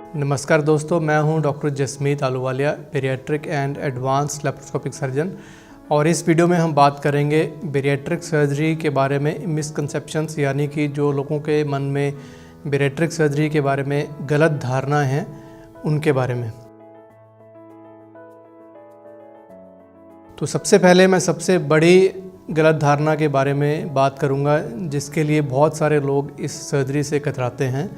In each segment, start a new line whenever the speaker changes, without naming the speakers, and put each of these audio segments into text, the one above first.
नमस्कार दोस्तों, मैं हूं doctor Jasmeet Ahluwalia, bariatric and advance laparoscopic surgeon. और इस वीडियो में हम बात करेंगे बेरियाट्रिक सर्जरी के बारे में मिसकंसेप्शंस, यानी कि जो लोगों के मन में बेरियाट्रिक सर्जरी के बारे में गलत धारणा है उनके बारे में। तो सबसे पहले मैं सबसे बड़ी गलत धारणा के बारे में बात करूंगा, जिसके लिए बहुत सारे लोग इस सर्जरी से कतराते हैं।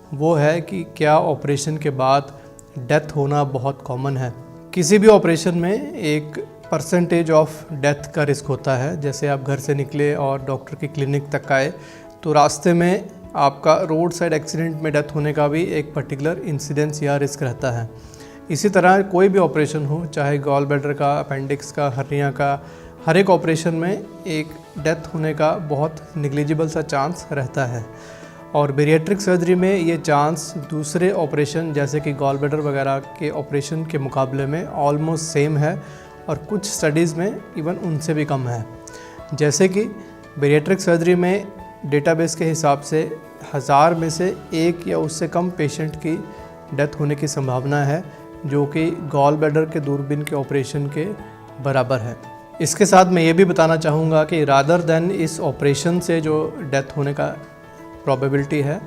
वो है कि क्या ऑपरेशन के बाद डेथ होना बहुत कॉमन है। किसी भी ऑपरेशन में एक परसेंटेज ऑफ डेथ का रिस्क होता है। जैसे आप घर से निकले और डॉक्टर की क्लिनिक तक आए तो रास्ते में आपका रोड साइड एक्सीडेंट में डेथ होने का भी एक पर्टिकुलर इंसिडेंस या रिस्क रहता है। इसी तरह कोई भी ऑपरेशन हो, चाहे गॉल ब्लैडर का, अपेंडिक्स का, हर्निया का, हर एक ऑपरेशन में एक डेथ होने का बहुत निग्लिजिबल सा चांस रहता है। और बेरियाट्रिक सर्जरी में ये चांस दूसरे ऑपरेशन जैसे कि गॉल ब्लैडर वगैरह के ऑपरेशन के मुकाबले में ऑलमोस्ट सेम है, और कुछ स्टडीज़ में इवन उनसे भी कम है। जैसे कि बेरियाट्रिक सर्जरी में डेटाबेस के हिसाब से 1000 में से 1 या उससे कम पेशेंट की डेथ होने की संभावना है, जो कि गॉल ब्लैडर के दूरबीन के ऑपरेशन के बराबर है। इसके साथ मैं ये भी बताना चाहूँगा कि रादर देन इस ऑपरेशन से जो डेथ होने का प्रोबेबिलिटी है,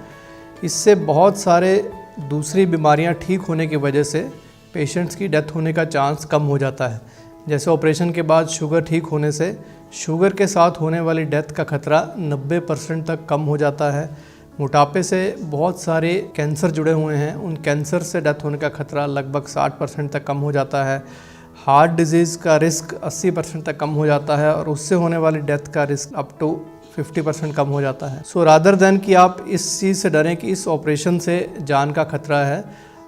इससे बहुत सारे दूसरी बीमारियां ठीक होने की वजह से पेशेंट्स की डेथ होने का चांस कम हो जाता है। जैसे ऑपरेशन के बाद शुगर ठीक होने से शुगर के साथ होने वाली डेथ का खतरा 90% तक कम हो जाता है। मोटापे से बहुत सारे कैंसर जुड़े हुए हैं, उन कैंसर से डेथ होने का खतरा लगभग 60% तक कम हो जाता है। हार्ट डिजीज़ का रिस्क 80% तक कम हो जाता है, और उससे होने वाली डेथ का रिस्क अप टू 50% कम हो जाता है। सो रादर देन कि आप इस चीज़ से डरें कि इस ऑपरेशन से जान का खतरा है,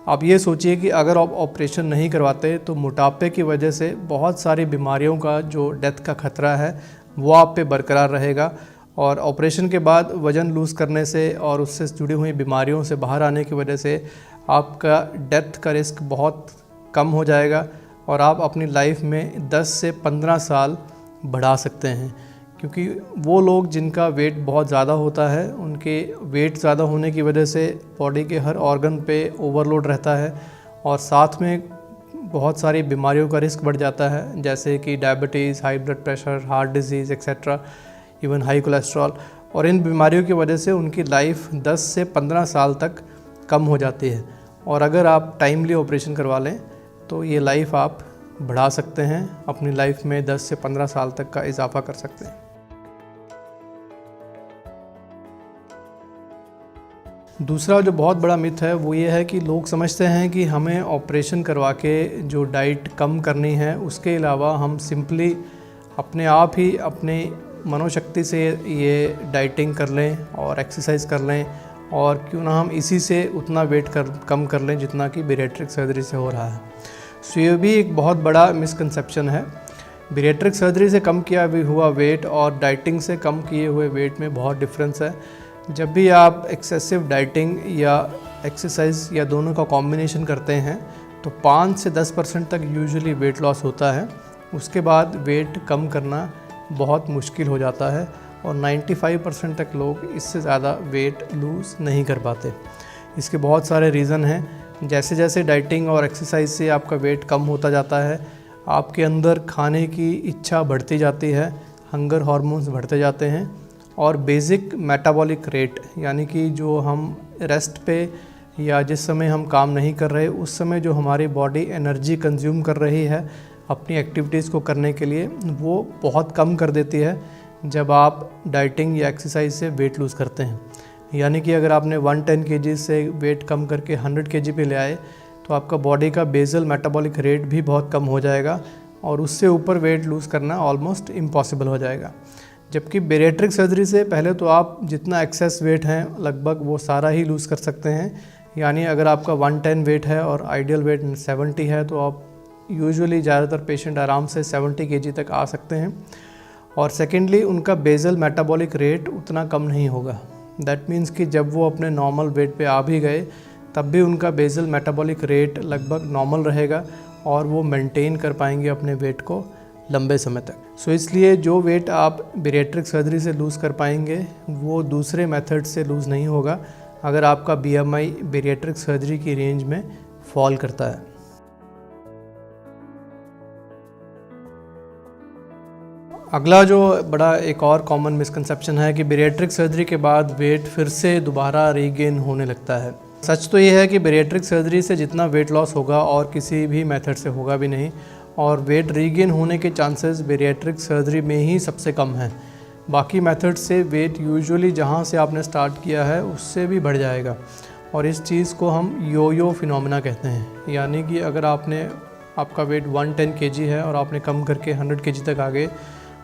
आप ये सोचिए कि अगर आप ऑपरेशन नहीं करवाते तो मोटापे की वजह से बहुत सारी बीमारियों का जो डेथ का खतरा है वो आप पे बरकरार रहेगा। और ऑपरेशन के बाद वज़न लूज़ करने से और उससे जुड़ी हुई बीमारियों से बाहर आने की वजह से आपका डेथ का रिस्क बहुत कम हो जाएगा, और आप अपनी लाइफ में 10 से 15 साल बढ़ा सकते हैं। क्योंकि वो लोग जिनका वेट बहुत ज़्यादा होता है, उनके वेट ज़्यादा होने की वजह से बॉडी के हर ऑर्गन पे ओवरलोड रहता है, और साथ में बहुत सारी बीमारियों का रिस्क बढ़ जाता है, जैसे कि diabetes, high blood pressure, heart disease etcetera, even high cholesterol. और इन बीमारियों की वजह से उनकी लाइफ 10 से 15 साल तक कम हो जाती है। और अगर आप टाइमली ऑपरेशन करवा लें तो ये लाइफ आप बढ़ा सकते हैं, अपनी लाइफ में 10 से 15 साल तक का इजाफा कर सकते हैं। दूसरा जो बहुत बड़ा मिथ है वो ये है कि लोग समझते हैं कि हमें ऑपरेशन करवा के जो डाइट कम करनी है, उसके अलावा हम सिंपली अपने आप ही अपने मनोशक्ति से ये डाइटिंग कर लें और एक्सरसाइज कर लें, और क्यों ना हम इसी से उतना वेट कम कर लें जितना कि बेरियाट्रिक सर्जरी से हो रहा है। सो ये भी एक बहुत बड़ा मिसकंसेप्शन है। बेरियाट्रिक सर्जरी से कम किया हुआ वेट और डाइटिंग से कम किए हुए वेट में बहुत डिफरेंस है। जब भी आप एक्सेसिव डाइटिंग या एक्सरसाइज या दोनों का कॉम्बिनेशन करते हैं तो 5 से 10% तक यूजुअली वेट लॉस होता है। उसके बाद वेट कम करना बहुत मुश्किल हो जाता है, और 95% तक लोग इससे ज़्यादा वेट लूज़ नहीं कर पाते। इसके बहुत सारे रीज़न हैं। जैसे जैसे डाइटिंग और एक्सरसाइज से आपका वेट कम होता जाता है, आपके अंदर खाने की इच्छा बढ़ती जाती है, हंगर हार्मोन्स बढ़ते जाते हैं, और बेसिक मेटाबॉलिक रेट, यानी कि जो हम रेस्ट पे या जिस समय हम काम नहीं कर रहे उस समय जो हमारी बॉडी एनर्जी कंज्यूम कर रही है अपनी एक्टिविटीज़ को करने के लिए, वो बहुत कम कर देती है जब आप डाइटिंग या एक्सरसाइज से वेट लूज़ करते हैं। यानी कि अगर आपने 110 kg से वेट कम करके 100 kg पे ले आए तो आपका बॉडी का बेसल मेटाबॉलिक रेट भी बहुत कम हो जाएगा, और उससे ऊपर वेट लूज़ करना ऑलमोस्ट इम्पॉसिबल हो जाएगा। जबकि बेरियाट्रिक सर्जरी से पहले तो आप जितना एक्सेस वेट है लगभग वो सारा ही लूज़ कर सकते हैं। यानी अगर आपका 110 वेट है और आइडियल वेट 70 है तो आप यूजुअली ज़्यादातर पेशेंट आराम से 70 kg तक आ सकते हैं। और सेकेंडली उनका बेसल मेटाबॉलिक रेट उतना कम नहीं होगा। दैट मीन्स कि जब वो अपने नॉर्मल वेट पे आ भी गए तब भी उनका बेसल मेटाबॉलिक रेट लगभग नॉर्मल रहेगा, और वो मेंटेन कर पाएंगे अपने वेट को लंबे समय तक। सो इसलिए जो वेट आप बेरियाट्रिक सर्जरी से लूज़ कर पाएंगे वो दूसरे मेथड से लूज़ नहीं होगा। अगर आपका BMI बेरिएट्रिक सर्जरी की रेंज में फॉल करता है। अगला जो बड़ा एक और कॉमन मिसकंसेप्शन है कि बेरिएट्रिक सर्जरी के बाद वेट फिर से दोबारा रीगेन होने लगता है। सच तो ये है कि बेरिएट्रिक सर्जरी से जितना वेट लॉस होगा और किसी भी मेथड से होगा भी नहीं, और वेट रीगेन होने के चांसेस बेरिएट्रिक सर्जरी में ही सबसे कम हैं। बाकी मेथड से वेट यूजुअली जहाँ से आपने स्टार्ट किया है उससे भी बढ़ जाएगा, और इस चीज़ को हम यो फिनोमेना कहते हैं। यानी कि अगर आपका वेट 110 kg है और आपने कम करके 100 kg तक आ गए,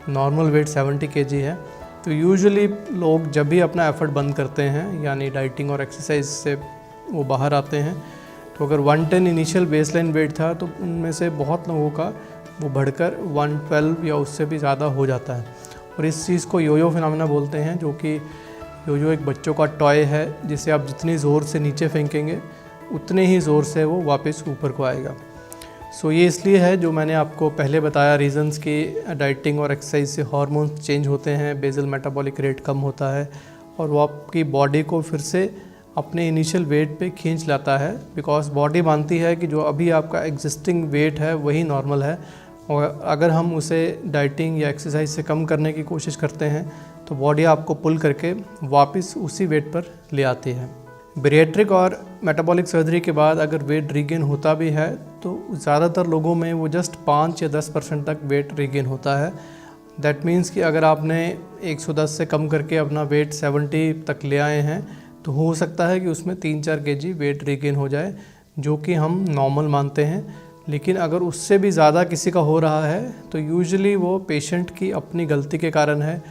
नॉर्मल वेट 70 kg है, तो यूजुअली लोग जब भी अपना एफर्ट बंद करते हैं यानी डाइटिंग और एक्सरसाइज से वो बाहर आते हैं, तो अगर 110 इनिशियल बेसलाइन वेट था तो उनमें से बहुत लोगों का वो बढ़कर 112 या उससे भी ज़्यादा हो जाता है। और इस चीज़ को यो फिनोमेना बोलते हैं, जो कि यो एक बच्चों का टॉय है जिसे आप जितनी ज़ोर से नीचे फेंकेंगे उतने ही ज़ोर से वो वापस ऊपर को आएगा। सो ये इसलिए है, जो मैंने आपको पहले बताया रीज़न्स कि डाइटिंग और एक्सरसाइज से हार्मोन्स चेंज होते हैं, बेसल मेटाबॉलिक रेट कम होता है और वो आपकी बॉडी को फिर से अपने इनिशियल वेट पे खींच लाता है, बिकॉज बॉडी मानती है कि जो अभी आपका एग्जिस्टिंग वेट है वही नॉर्मल है, और अगर हम उसे डाइटिंग या एक्सरसाइज से कम करने की कोशिश करते हैं तो बॉडी आपको पुल करके वापस उसी वेट पर ले आती है। बेरिएट्रिक और मेटाबॉलिक सर्जरी के बाद अगर वेट रीगेन होता भी है तो ज़्यादातर लोगों में वो जस्ट 5 या 10% तक वेट रीगेन होता है। दैट मीन्स कि अगर आपने 110 से कम करके अपना वेट 70 तक ले आए हैं तो हो सकता है कि उसमें 3-4 kg वेट रीगेन हो जाए, जो कि हम नॉर्मल मानते हैं। लेकिन अगर उससे भी ज़्यादा किसी का हो रहा है तो यूजुअली वो पेशेंट की अपनी गलती के कारण है,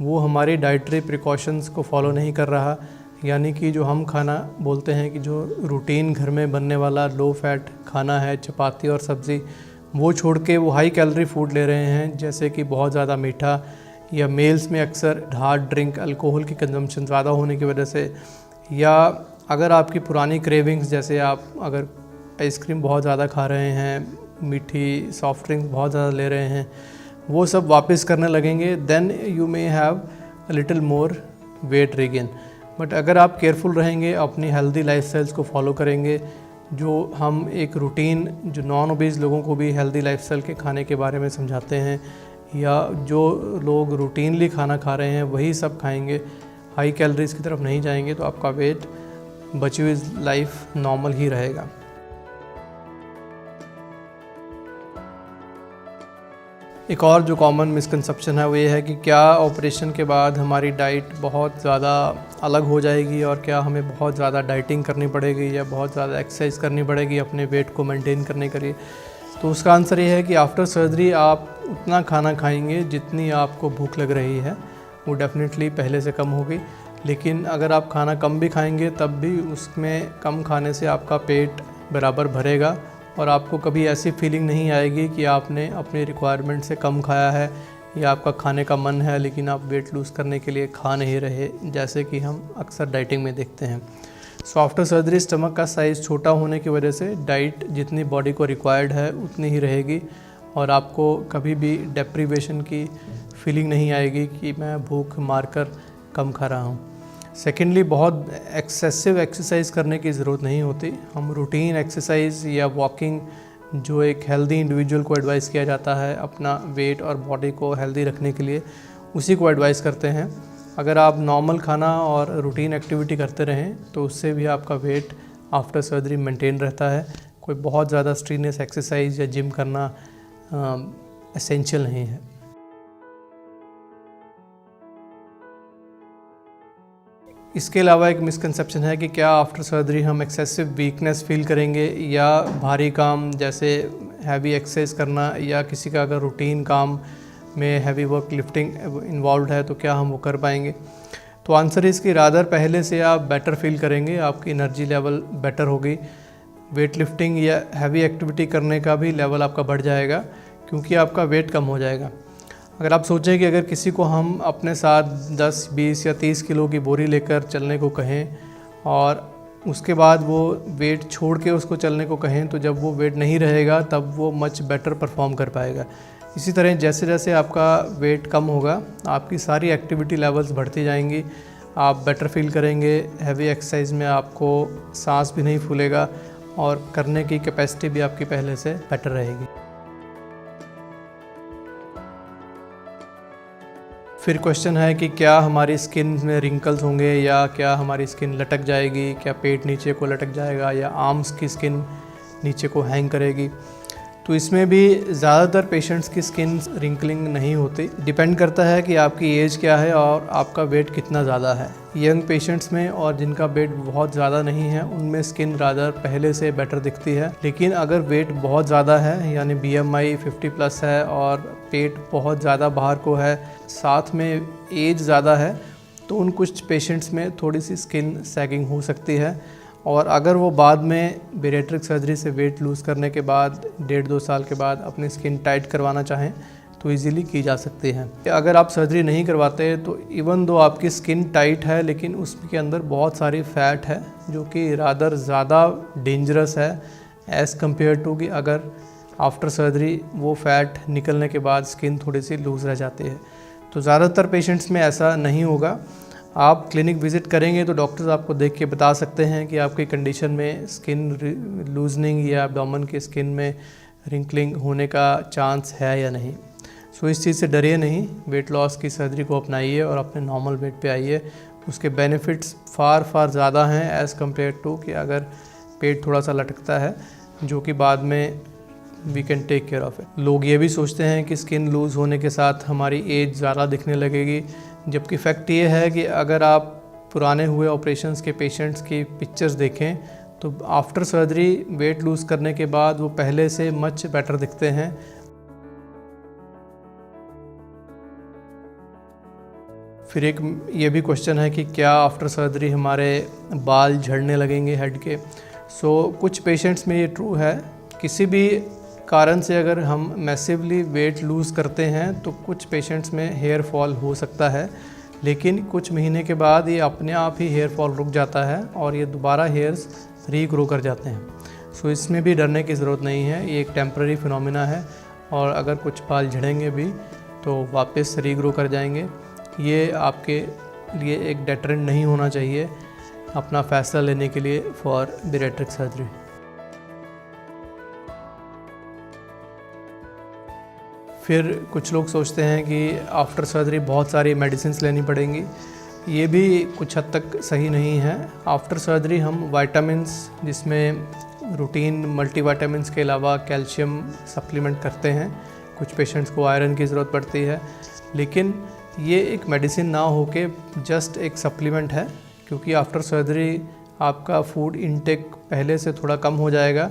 वो हमारी डाइटरी प्रिकॉशंस को फॉलो नहीं कर रहा। यानी कि जो हम खाना बोलते हैं कि जो रूटीन घर में बनने वाला लो फैट खाना है, चपाती और सब्ज़ी, वो छोड़ के वो हाई कैलोरी फूड ले रहे हैं, जैसे कि बहुत ज़्यादा मीठा, या मेल्स में अक्सर हार्ड ड्रिंक अल्कोहल की कंजम्पशन ज़्यादा होने की वजह से, या अगर आपकी पुरानी क्रेविंग्स जैसे आप अगर आइसक्रीम बहुत ज़्यादा खा रहे हैं, मीठी सॉफ्ट ड्रिंक्स बहुत ज़्यादा ले रहे हैं, वो सब वापस करने लगेंगे, then you may have a little more weight regain. But अगर आप केयरफुल रहेंगे, अपनी हेल्दी लाइफस्टाइल्स को फॉलो करेंगे, जो हम एक रूटीन जो नॉन ओबीज लोगों को भी हेल्दी लाइफस्टाइल के खाने के बारे में समझाते हैं, या जो लोग रूटीनली खाना खा रहे हैं वही सब खाएंगे, हाई कैलोरीज़ की तरफ नहीं जाएंगे, तो आपका वेट बची हुई लाइफ नॉर्मल ही रहेगा। एक और जो कॉमन मिसकंसेप्शन है वो ये है कि क्या ऑपरेशन के बाद हमारी डाइट बहुत ज़्यादा अलग हो जाएगी और क्या हमें बहुत ज़्यादा डाइटिंग करनी पड़ेगी या बहुत ज़्यादा एक्सरसाइज करनी पड़ेगी अपने वेट को मेंटेन करने के लिए। तो उसका आंसर ये है कि आफ्टर सर्जरी आप उतना खाना खाएंगे जितनी आपको भूख लग रही है, वो डेफिनेटली पहले से कम होगी। लेकिन अगर आप खाना कम भी खाएंगे तब भी उसमें कम खाने से आपका पेट बराबर भरेगा और आपको कभी ऐसी फीलिंग नहीं आएगी कि आपने अपनी रिक्वायरमेंट से कम खाया है या आपका खाने का मन है लेकिन आप वेट लूज़ करने के लिए खा नहीं रहे, जैसे कि हम अक्सर डाइटिंग में देखते हैं। सो आफ्टर सर्जरी स्टमक का साइज़ छोटा होने की वजह से डाइट जितनी बॉडी को रिक्वायर्ड है उतनी ही रहेगी और आपको कभी भी डेप्रीवेशन की फीलिंग नहीं आएगी कि मैं भूख मारकर कम खा रहा हूँ। सेकेंडली, बहुत एक्सेसिव एक्सरसाइज करने की ज़रूरत नहीं होती। हम रूटीन एक्सरसाइज या वॉकिंग, जो एक हेल्दी इंडिविजुअल को एडवाइस किया जाता है अपना वेट और बॉडी को हेल्दी रखने के लिए, उसी को एडवाइस करते हैं। अगर आप नॉर्मल खाना और रूटीन एक्टिविटी करते रहें तो उससे भी आपका वेट आफ्टर सर्जरी मेंटेन रहता है। कोई बहुत ज़्यादा स्ट्रीनियस एक्सरसाइज या जिम करना एसेंशियल नहीं है। इसके अलावा एक मिसकंसेप्शन है कि क्या आफ्टर सर्जरी हम एक्सेसिव वीकनेस फील करेंगे या भारी काम जैसे हैवी एक्सरसाइज करना या किसी का अगर रूटीन काम में हैवी वर्क लिफ्टिंग इन्वॉल्व है तो क्या हम वो कर पाएंगे। तो आंसर इसकी रादर पहले से आप बेटर फील करेंगे, आपकी एनर्जी लेवल बेटर होगी, वेट लिफ्टिंग या हैवी एक्टिविटी करने का भी लेवल आपका बढ़ जाएगा क्योंकि आपका वेट कम हो जाएगा। अगर आप सोचें कि अगर किसी को हम अपने साथ 10, 20 या 30 किलो की बोरी लेकर चलने को कहें और उसके बाद वो वेट छोड़ के उसको चलने को कहें, तो जब वो वेट नहीं रहेगा तब वो मच बेटर परफॉर्म कर पाएगा। इसी तरह जैसे जैसे आपका वेट कम होगा आपकी सारी एक्टिविटी लेवल्स बढ़ती जाएंगी, आप बेटर फील करेंगे। हैवी एक्सरसाइज में आपको सांस भी नहीं फूलेगा और करने की कैपेसिटी भी आपकी पहले से बेटर रहेगी। फिर क्वेश्चन है कि क्या हमारी स्किन में रिंकल्स होंगे या क्या हमारी स्किन लटक जाएगी, क्या पेट नीचे को लटक जाएगा या आर्म्स की स्किन नीचे को हैंग करेगी। तो इसमें भी ज़्यादातर पेशेंट्स की स्किन रिंकलिंग नहीं होती। डिपेंड करता है कि आपकी एज क्या है और आपका वेट कितना ज़्यादा है। यंग पेशेंट्स में और जिनका वेट बहुत ज़्यादा नहीं है उनमें स्किन रादर पहले से बेटर दिखती है। लेकिन अगर वेट बहुत ज़्यादा है यानी BMI 50+ है और पेट बहुत ज़्यादा बाहर को है, साथ में एज ज़्यादा है, तो उन कुछ पेशेंट्स में थोड़ी सी स्किन सैगिंग हो सकती है। और अगर वो बाद में बेरिएट्रिक सर्जरी से वेट लूज़ करने के बाद 1.5-2 साल के बाद अपनी स्किन टाइट करवाना चाहें तो इजीली की जा सकती है। अगर आप सर्जरी नहीं करवाते तो इवन दो आपकी स्किन टाइट है लेकिन उसके अंदर बहुत सारी फ़ैट है जो कि रादर ज़्यादा डेंजरस है एज़ कम्पेयर टू कि अगर आफ्टर सर्जरी वो फ़ैट निकलने के बाद स्किन थोड़ी सी लूज़ रह जाती है। तो ज़्यादातर पेशेंट्स में ऐसा नहीं होगा। आप क्लिनिक विज़िट करेंगे तो डॉक्टर्स आपको देख के बता सकते हैं कि आपकी कंडीशन में स्किन लूजनिंग या एब्डोमेन की स्किन में रिंकलिंग होने का चांस है या नहीं। सो इस चीज़ से डरिए नहीं, वेट लॉस की सर्जरी को अपनाइए और अपने नॉर्मल वेट पे आइए। उसके बेनिफिट्स फार ज़्यादा हैं एज़ कम्पेयर टू कि अगर पेट थोड़ा सा लटकता है, जो कि बाद में we can take care of it. लोग ये भी सोचते हैं कि स्किन लूज़ होने के साथ हमारी एज ज़्यादा दिखने लगेगी, जबकि फैक्ट ये है कि अगर आप पुराने हुए ऑपरेशंस के पेशेंट्स की पिक्चर्स देखें तो आफ्टर सर्जरी वेट लूज़ करने के बाद वो पहले से मच बेटर दिखते हैं। फिर एक ये भी क्वेश्चन है कि क्या आफ्टर सर्जरी हमारे बाल झड़ने लगेंगे हेड के। कुछ पेशेंट्स में ये ट्रू है। किसी भी कारण से अगर हम मैसिवली वेट लूज़ करते हैं तो कुछ पेशेंट्स में हेयर फॉल हो सकता है, लेकिन कुछ महीने के बाद ये अपने आप ही हेयर फॉल रुक जाता है और ये दोबारा हेयर्स रीग्रो कर जाते हैं। इसमें भी डरने की ज़रूरत नहीं है, ये एक टेम्पररी फिनोमिना है और अगर कुछ बाल झड़ेंगे भी तो वापस रीग्रो कर जाएंगे। ये आपके लिए एक डेटरेंट नहीं होना चाहिए अपना फ़ैसला लेने के लिए फॉर बेरिएट्रिक सर्जरी। फिर कुछ लोग सोचते हैं कि आफ्टर सर्जरी बहुत सारी मेडिसिन्स लेनी पड़ेंगी। ये भी कुछ हद तक सही नहीं है। आफ्टर सर्जरी हम विटामिन्स, जिसमें रूटीन मल्टीविटामिन्स के अलावा कैल्शियम सप्लीमेंट करते हैं। कुछ पेशेंट्स को आयरन की ज़रूरत पड़ती है, लेकिन ये एक मेडिसिन ना हो के जस्ट एक सप्लीमेंट है, क्योंकि आफ्टर सर्जरी आपका फूड इनटेक पहले से थोड़ा कम हो जाएगा।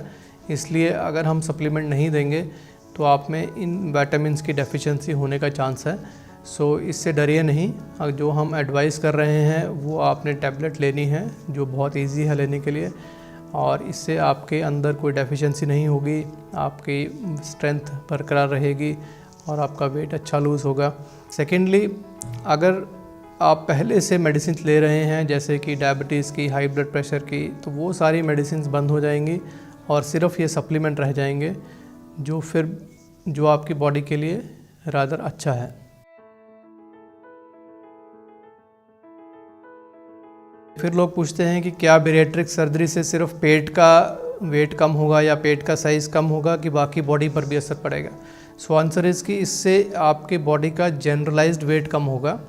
इसलिए अगर हम सप्लीमेंट नहीं देंगे तो आप में इन विटामिन्स की डेफिशिएंसी होने का चांस है। इससे डरिए नहीं। जो हम एडवाइस कर रहे हैं वो आपने टैबलेट लेनी है जो बहुत इजी है लेने के लिए, और इससे आपके अंदर कोई डेफिशिएंसी नहीं होगी, आपकी स्ट्रेंथ बरकरार रहेगी और आपका वेट अच्छा लूज़ होगा। सेकेंडली, अगर आप पहले से मेडिसिन ले रहे हैं जैसे कि डायबिटीज़ की, हाई ब्लड प्रेशर की, तो वो सारी मेडिसिन बंद हो जाएंगी और सिर्फ ये सप्लीमेंट रह जाएंगे, जो आपकी बॉडी के लिए रादर अच्छा है। फिर लोग पूछते हैं कि क्या बेरिएट्रिक सर्जरी से सिर्फ पेट का वेट कम होगा या पेट का साइज़ कम होगा कि बाकी बॉडी पर भी असर पड़ेगा। आंसर इज़ कि इससे आपके बॉडी का जनरलाइज्ड वेट कम होगा।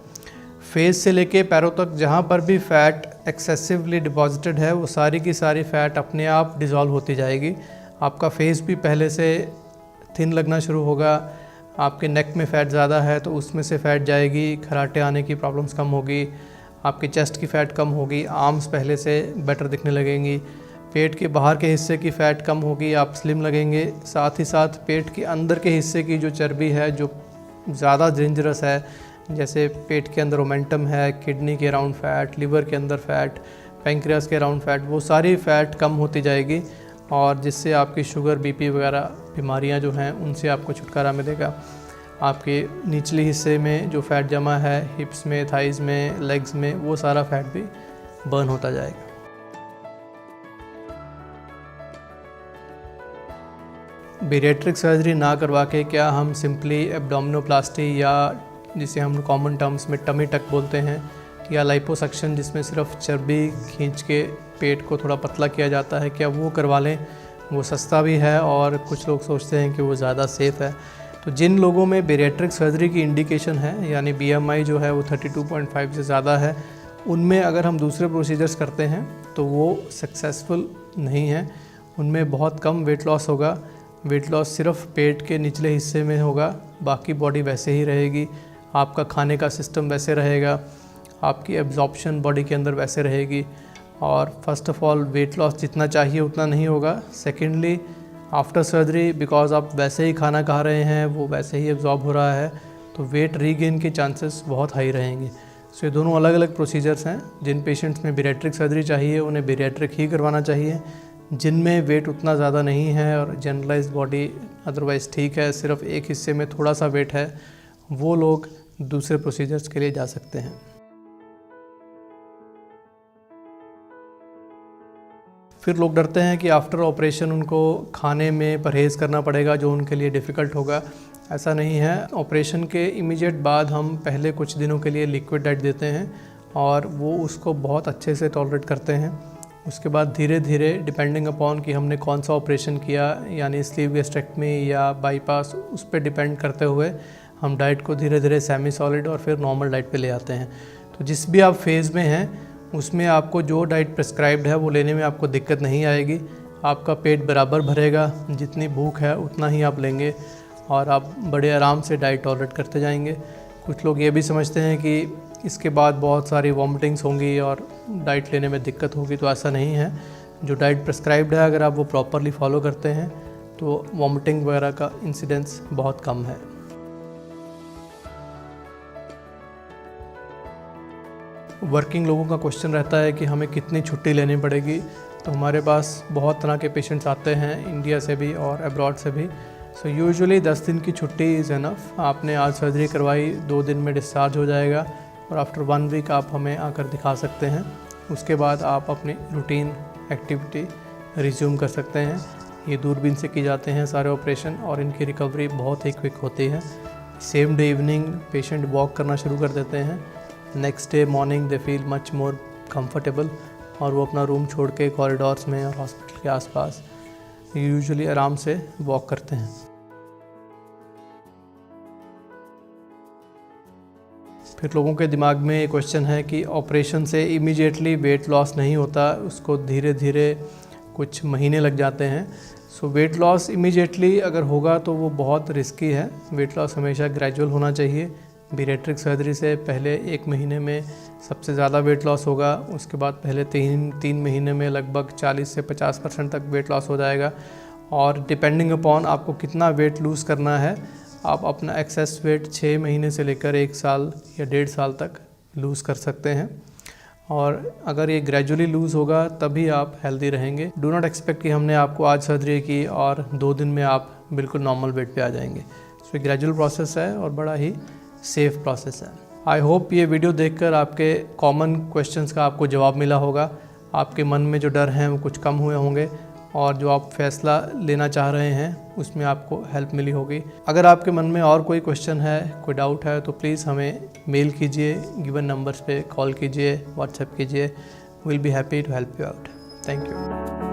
फेस से लेके पैरों तक जहाँ पर भी फ़ैट एक्सेसिवली डिपॉजिटेड है वो सारी की सारी फ़ैट अपने आप डिज़ोल्व होती जाएगी। आपका फेस भी पहले से थिन लगना शुरू होगा। आपके नेक में फ़ैट ज़्यादा है तो उसमें से फ़ैट जाएगी, खराटे आने की प्रॉब्लम्स कम होगी, आपके चेस्ट की फ़ैट कम होगी, आर्म्स पहले से बेटर दिखने लगेंगी, पेट के बाहर के हिस्से की फ़ैट कम होगी, आप स्लिम लगेंगे। साथ ही साथ पेट के अंदर के हिस्से की जो चर्बी है जो ज़्यादा डेंजरस है, जैसे पेट के अंदर ओमेंटम है, किडनी के अराउंड फ़ैट, लिवर के अंदर फ़ैट, पैंक्रियास के अराउंड फ़ैट, वो सारी फ़ैट कम होती जाएगी और जिससे आपकी शुगर, बीपी वगैरह बीमारियां जो हैं उनसे आपको छुटकारा मिलेगा। आपके निचले हिस्से में जो फ़ैट जमा है, हिप्स में, थाइज़ में, लेग्स में, वो सारा फ़ैट भी बर्न होता जाएगा। बेरिएट्रिक सर्जरी ना करवा के क्या हम सिंपली एब्डोमिनोप्लास्टी या जिसे हम कॉमन टर्म्स में टमी टक बोलते हैं, या लाइपोसक्शन जिसमें सिर्फ चर्बी खींच के पेट को थोड़ा पतला किया जाता है, क्या वो करवा लें? वो सस्ता भी है और कुछ लोग सोचते हैं कि वो ज़्यादा सेफ़ है। तो जिन लोगों में बेरिएट्रिक सर्जरी की इंडिकेशन है, यानी BMI जो है वो 32.5 से ज़्यादा है, उनमें अगर हम दूसरे प्रोसीजर्स करते हैं तो वो सक्सेसफुल नहीं है। उनमें बहुत कम वेट लॉस होगा। वेट लॉस सिर्फ पेट के निचले हिस्से में होगा, बाकी बॉडी वैसे ही रहेगी। आपका खाने का सिस्टम वैसे रहेगा, आपकी एब्जॉर्प्शन बॉडी के अंदर वैसे रहेगी। और first of all weight loss जितना चाहिए उतना नहीं होगा। सेकेंडली आफ्टर सर्जरी बिकॉज आप वैसे ही खाना खा रहे हैं, वो वैसे ही एब्जॉर्ब हो रहा है, तो वेट रीगेन के चांसेस बहुत हाई रहेंगे। सो ये दोनों अलग अलग प्रोसीजर्स हैं। जिन पेशेंट्स में बेरिएट्रिक सर्जरी चाहिए उन्हें बेरिएट्रिक ही करवाना चाहिए। जिनमें वेट उतना ज़्यादा नहीं है और जनरलाइज्ड बॉडी अदरवाइज़ ठीक है, सिर्फ एक हिस्से में थोड़ा सा वेट है, वो लोग दूसरे प्रोसीजर्स के लिए जा सकते हैं। फिर लोग डरते हैं कि आफ्टर ऑपरेशन उनको खाने में परहेज़ करना पड़ेगा जो उनके लिए डिफ़िकल्ट होगा। ऐसा नहीं है। ऑपरेशन के इमीडिएट बाद हम पहले कुछ दिनों के लिए लिक्विड डाइट देते हैं और वो उसको बहुत अच्छे से टॉलरेट करते हैं। उसके बाद धीरे धीरे डिपेंडिंग अपॉन कि हमने कौन सा ऑपरेशन किया, यानी स्लीव गैस्ट्रेक्टमी या बाईपास, उस पर डिपेंड करते हुए हम डाइट को धीरे धीरे सेमी सॉलिड और फिर नॉर्मल डाइट पे ले आते हैं। तो जिस भी आप फेज़ में हैं उसमें आपको जो डाइट प्रिस्क्राइब्ड है वो लेने में आपको दिक्कत नहीं आएगी। आपका पेट बराबर भरेगा, जितनी भूख है उतना ही आप लेंगे और आप बड़े आराम से डाइट टॉलरेट करते जाएंगे। कुछ लोग ये भी समझते हैं कि इसके बाद बहुत सारी वॉमिटिंग्स होंगी और डाइट लेने में दिक्कत होगी, तो ऐसा नहीं है। जो डाइट प्रिस्क्राइब्ड है अगर आप वो प्रॉपरली फॉलो करते हैं तो वॉमिटिंग वगैरह का इंसिडेंस बहुत कम है। वर्किंग लोगों का क्वेश्चन रहता है कि हमें कितनी छुट्टी लेनी पड़ेगी। तो हमारे पास बहुत तरह के पेशेंट्स आते हैं, इंडिया से भी और अब्रॉड से भी। सो यूजुअली 10 दिन की छुट्टी इज़ एनफ। आपने आज सर्जरी करवाई, 2 दिन में डिस्चार्ज हो जाएगा और आफ्टर 1 वीक आप हमें आकर दिखा सकते हैं। उसके बाद आप अपनी रूटीन एक्टिविटी रिज्यूम कर सकते हैं। ये दूरबीन से की जाते हैं सारे ऑपरेशन और इनकी रिकवरी बहुत ही क्विक होती है। Same day evening patient walk करना शुरू कर देते हैं। Next day morning they feel much more comfortable और वो अपना रूम छोड़ के कॉरिडोर्स में और हॉस्पिटल के आसपास यूजुअली आराम से वॉक करते हैं। फिर लोगों के दिमाग में ये क्वेश्चन है कि ऑपरेशन से इमीडिएटली वेट लॉस नहीं होता, उसको धीरे धीरे कुछ महीने लग जाते हैं। सो वेट लॉस इमीडिएटली अगर होगा तो वो बहुत रिस्की है। वेट लॉस हमेशा ग्रेजुअल होना चाहिए। बेरिएट्रिक सर्जरी से पहले 1 महीने में सबसे ज़्यादा वेट लॉस होगा, उसके बाद पहले 3 महीने में लगभग 40 से 50% तक वेट लॉस हो जाएगा। और डिपेंडिंग अपॉन आपको कितना वेट लूज़ करना है, आप अपना एक्सेस वेट 6 महीने से लेकर 1 साल या 1.5 साल तक लूज़ कर सकते हैं। और अगर ये ग्रेजुअली लूज़ होगा तभी आप हेल्दी रहेंगे। डू नॉट एक्सपेक्ट कि हमने आपको आज सर्जरी की और 2 दिन में आप बिल्कुल नॉर्मल वेट पे आ जाएंगे। सो ग्रेजुअल प्रोसेस है और बड़ा ही सेफ प्रोसेस है। आई होप ये वीडियो देखकर आपके कॉमन क्वेश्चंस का आपको जवाब मिला होगा। आपके मन में जो डर हैं वो कुछ कम हुए होंगे और जो आप फैसला लेना चाह रहे हैं उसमें आपको हेल्प मिली होगी। अगर आपके मन में और कोई क्वेश्चन है, कोई डाउट है, तो प्लीज़ हमें मेल कीजिए, गिवन नंबर्स पे कॉल कीजिए, व्हाट्सएप कीजिए। Will be happy to help you out. Thank you.